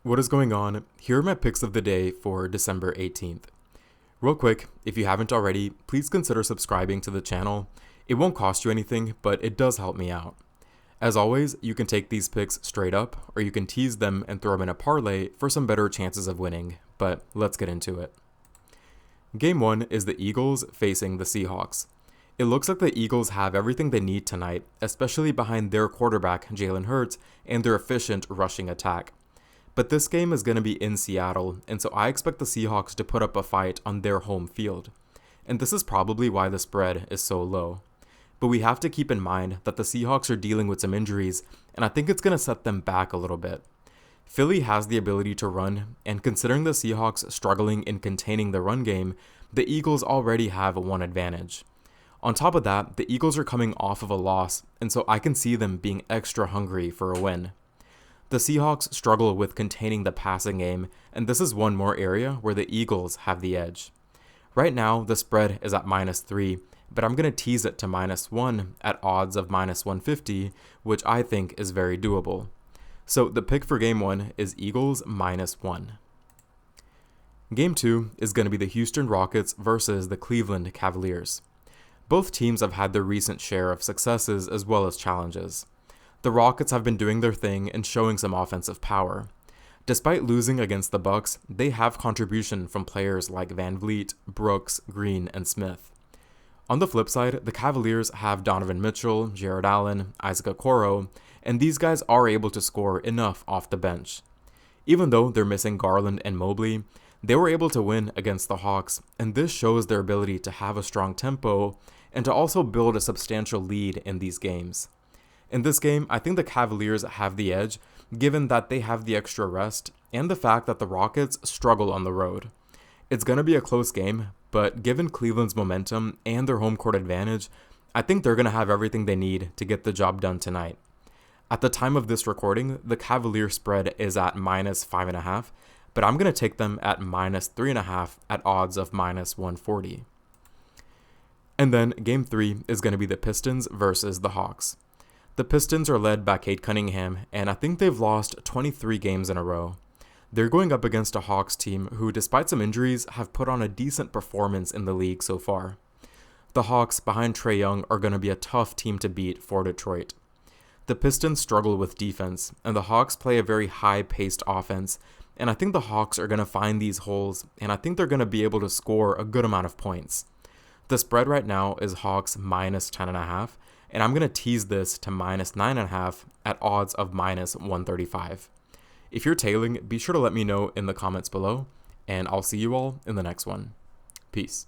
What is going on? Here are my picks of the day for December 18th. Real quick, if you haven't already, please consider subscribing to the channel. It won't cost you anything, but it does help me out. As always, you can take these picks straight up, or you can tease them and throw them in a parlay for some better chances of winning, but let's get into it. Game 1 is the Eagles facing the Seahawks. It looks like the Eagles have everything they need tonight, especially behind their quarterback, Jalen Hurts, and their efficient rushing attack. But this game is going to be in Seattle, and so I expect the Seahawks to put up a fight on their home field. And this is probably why the spread is so low. But we have to keep in mind that the Seahawks are dealing with some injuries, and I think it's going to set them back a little bit. Philly has the ability to run, and considering the Seahawks struggling in containing the run game, the Eagles already have one advantage. On top of that, the Eagles are coming off of a loss, and so I can see them being extra hungry for a win. The Seahawks struggle with containing the passing game, and this is one more area where the Eagles have the edge. Right now, the spread is at -3, but I'm going to tease it to -1 at odds of -150, which I think is very doable. So the pick for Game 1 is Eagles -1. Game 2 is going to be the Houston Rockets versus the Cleveland Cavaliers. Both teams have had their recent share of successes as well as challenges. The Rockets have been doing their thing and showing some offensive power. Despite losing against the Bucks, they have contribution from players like Van Vliet, Brooks, Green, and Smith. On the flip side, the Cavaliers have Donovan Mitchell, Jared Allen, Isaac Okoro, and these guys are able to score enough off the bench. Even though they're missing Garland and Mobley, they were able to win against the Hawks, and this shows their ability to have a strong tempo and to also build a substantial lead in these games. In this game, I think the Cavaliers have the edge, given that they have the extra rest and the fact that the Rockets struggle on the road. It's going to be a close game, but given Cleveland's momentum and their home court advantage, I think they're going to have everything they need to get the job done tonight. At the time of this recording, the Cavalier spread is at -5.5, but I'm going to take them at -3.5 at odds of -140. And then Game 3 is going to be the Pistons versus the Hawks. The Pistons are led by Cade Cunningham, and I think they've lost 23 games in a row. They're going up against a Hawks team who, despite some injuries, have put on a decent performance in the league so far. The Hawks, behind Trae Young, are going to be a tough team to beat for Detroit. The Pistons struggle with defense, and the Hawks play a very high-paced offense, and I think the Hawks are going to find these holes, and I think they're going to be able to score a good amount of points. The spread right now is Hawks -10.5, and I'm going to tease this to -9.5 at odds of -135. If you're tailing, be sure to let me know in the comments below, and I'll see you all in the next one. Peace.